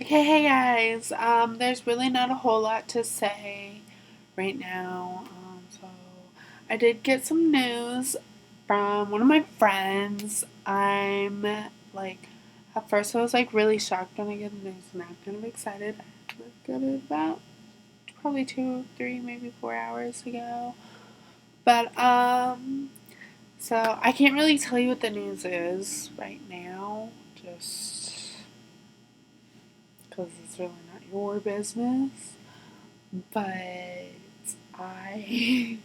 Okay, hey guys. There's really not a whole lot to say right now. So I did get some news from one of my friends. I'm like, at first I was like really shocked when I get the news, and now I'm kind of excited. I got it about probably 2, 3, maybe 4 hours ago. But so I can't really tell you what the news is right now. Just because it's really not your business. But I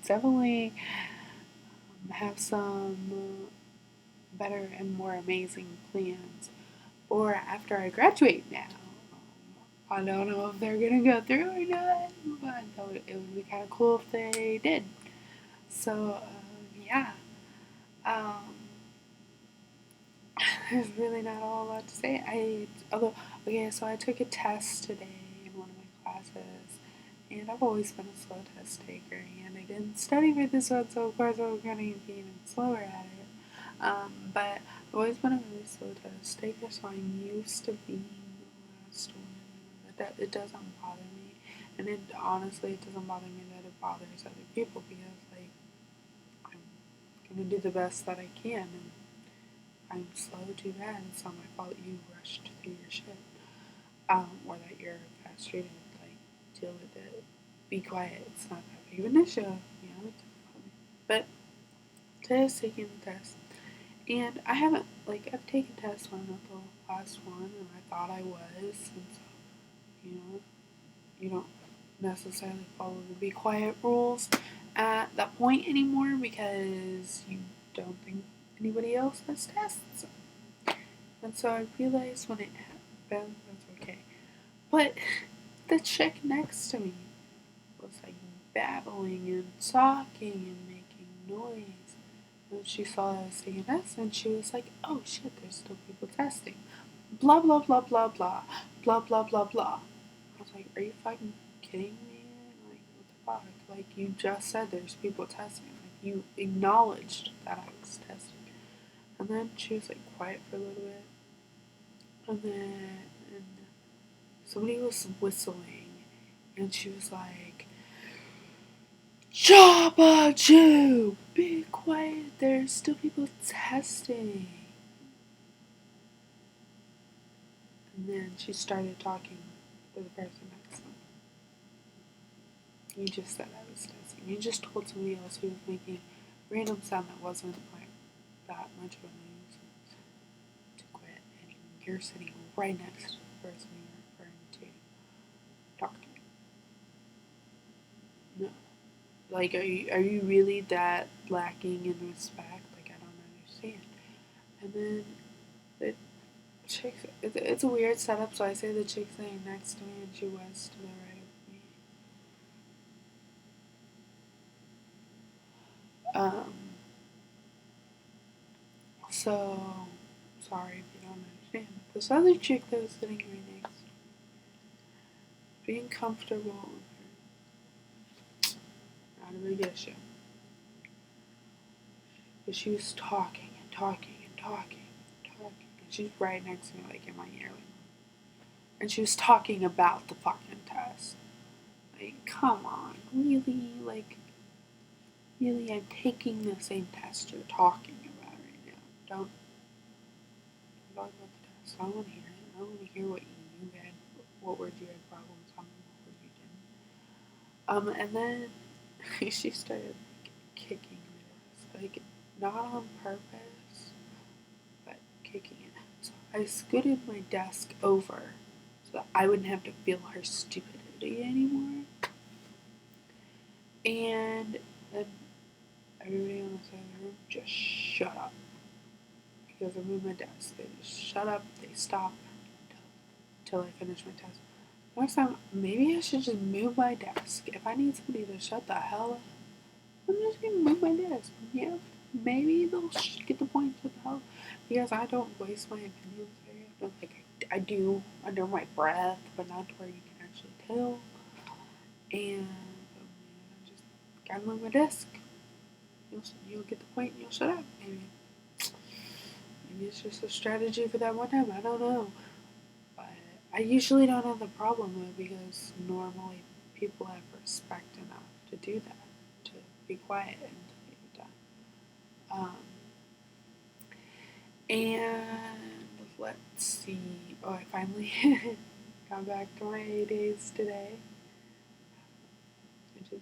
definitely have some better and more amazing plans for after I graduate now. I don't know if they're gonna go through or not, but I thought it would be kind of cool if they did. So, yeah. Um, there's really not a whole lot to say. Okay, so I took a test today in one of my classes, and I've always been a slow test taker, and I didn't study for this one, so of course I'm going to be even slower at it. But I've always been a really slow test taker, so I'm used to being the last one. It doesn't bother me, and it honestly it doesn't bother me that it bothers other people because like I'm gonna do the best that I can, and I'm slow too bad. It's not my fault you rushed through your shit, or that you're a fast student. Like deal with it. Be quiet. It's not that big of an issue. You know, but today I was taking the test, and I haven't I've taken tests one of the last one, and I thought I was, and so you know you don't necessarily follow the be quiet rules at that point anymore because you don't think anybody else has tests. And so I realized when it happened, that's okay. But the chick next to me was like babbling and talking and making noise. And she saw that I was taking tests and she was like, oh shit, there's still people testing. Blah, blah, blah, blah, blah. Blah, blah, blah, blah. I was like, are you fucking kidding me? Like, what the fuck? Like, you just said there's people testing. Like, you acknowledged that I was testing. And then she was like quiet for a little bit. And then somebody was whistling, and she was like, Jabba Jew, be quiet, there's still people testing. And then she started talking to the person next to me. You just said I was testing. You just told somebody else who was making a random sound that wasn't like that much of a nuisance to quit, and you're sitting right next to the person you're referring to talking. No. Like, are you really that lacking in respect? Like, I don't understand. And then the chick, it's a weird setup, so I say the chick sitting next to me, and she was to the right of me. Um, so, sorry if you don't understand. This other chick that was sitting right next, being comfortable with her, not a big issue. But she was talking and talking and talking and talking, and she's right next to me, like in my ear. And she was talking about the fucking test. Like, come on, really? Like, really, I'm taking the same test you're talking about right now. Don't talk about the test. I don't want to hear it. I don't want to hear what you had, what words you had problems on, what words you didn't. And then she started like, kicking the desk, like not on purpose, but kicking it. So I scooted my desk over so that I wouldn't have to feel her stupidity anymore. And then everybody on the side of the room just shut up. Because I moved my desk. They just shut up, they stop until I finish my test. Next time, maybe I should just move my desk. If I need somebody to shut the hell up, I'm just gonna move my desk. Yeah, maybe they'll get the point of the hell. Because I don't waste my opinions very often. Like, I do under my breath, but not to where you can actually tell. And I just gotta move my desk. You'll get the point and you'll shut up. Maybe it's just a strategy for that one time. I don't know. But I usually don't have the problem with it because normally people have respect enough to do that, to be quiet until you're done. And let's see. Oh, I finally got back to my A days today, which is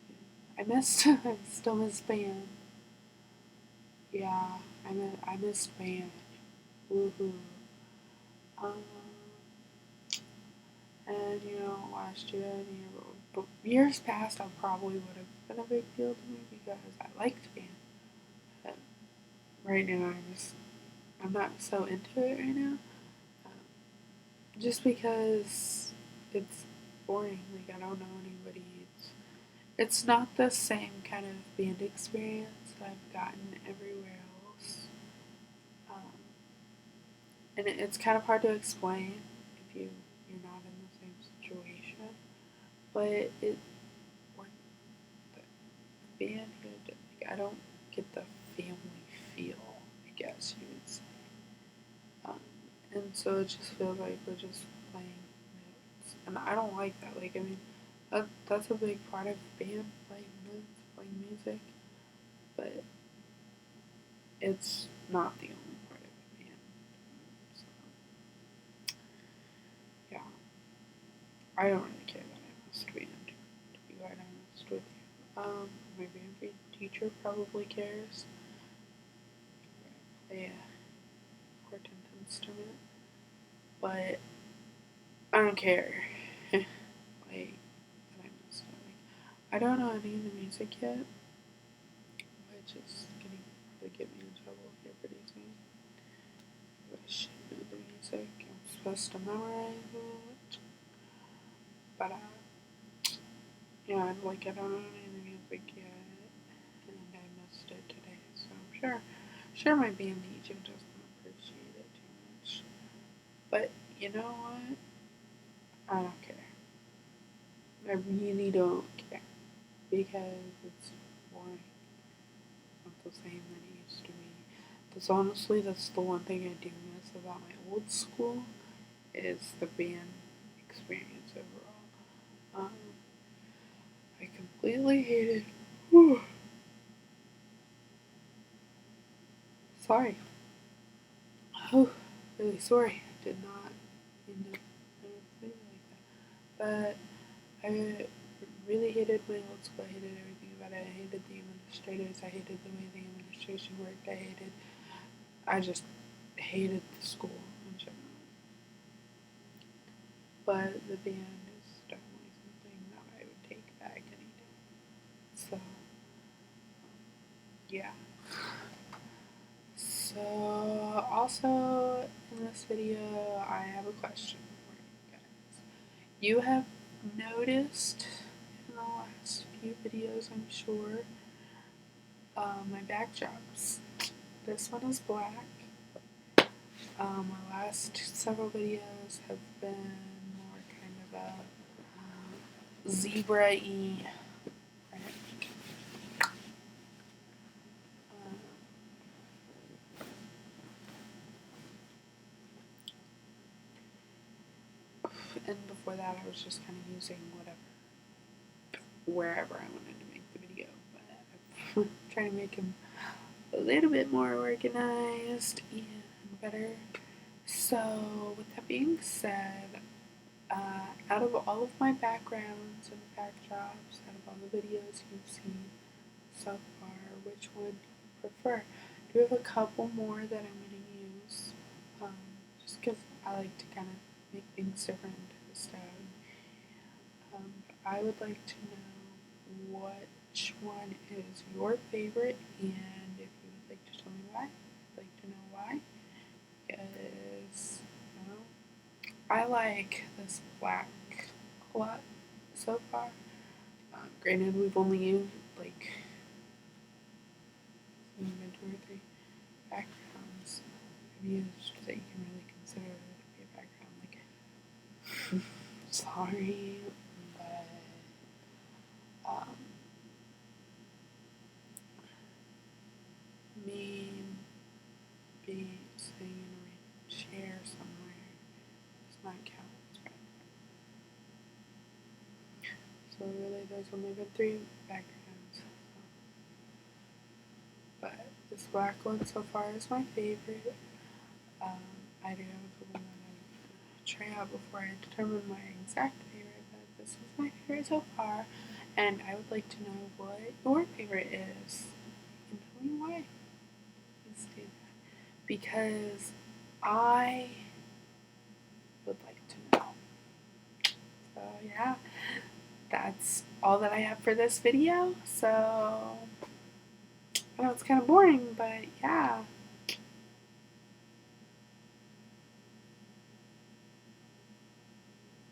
good. I still miss band. Yeah, I missed band. Woohoo. Um, and last year and years past, I probably would have been a big deal to me because I liked band. But right now, I'm not so into it right now. Just because it's boring. Like I don't know anybody. It's not the same kind of band experience that I've gotten everywhere else. Um, and it's kind of hard to explain if you're not in the same situation. But when the band here, like I don't get the family feel. I guess you would say. Um, and so it just feels like we're just playing notes, and I don't like that. Like I mean, that's a big part of band, playing notes, playing music, but it's not the only part of a band. So yeah, I don't really care that I missed band. To be quite honest with you, maybe every teacher probably cares. Play a important instrument, but I don't care. like that I missed it. Like I don't know any of the music yet, which is gonna probably get me in trouble here pretty soon. I should know the music. I'm supposed to memorize it, but yeah, like I don't know any of the music yet, and I missed it today. So I'm sure my band teacher doesn't appreciate it too much. But you know what? I don't care. I really don't care because it's boring. Not the same that it used to be. Because honestly, that's the one thing I do miss about my old school is the band experience overall. I completely hated. Whew, sorry. Oh, really sorry. I did not mean to say it like that. But I really hated my old school. I hated everything about it. I hated the administrators. I hated the way the administration worked. I just hated the school in general. But the band is definitely something that I would take back any day. So, yeah. So, also in this video, I have a question for you guys. You have noticed in the last few videos, I'm sure, my backdrops. This one is black. My last several videos have been more kind of a zebra-y print. Um, and before that, I was just kind of using whatever, wherever I wanted to make the video. But I'm trying to make them a little bit more organized and better. So, with that being said, out of all of my backgrounds and backdrops, out of all the videos you've seen so far, which one do you prefer? Do you have a couple more that I'm going to use? Just because I like to kind of make things different and twist out. I would like to know which one is your favorite, and if you would like to tell me why, I'd like to know why. Because, I like this black a lot so far. Granted, we've only used like two or three backgrounds I've used that you can really consider to be a background. Like, sorry, but um, me being sitting in a chair somewhere does not count as background. So really there's only been 3 backgrounds. But this black one so far is my favorite. I do have a couple that I try out before I determine my exact favorite, but this was my favorite so far. And I would like to know what your favorite is. You can tell me why. Let's do that. Because I would like to know. So yeah, that's all that I have for this video. So I know it's kind of boring, but yeah.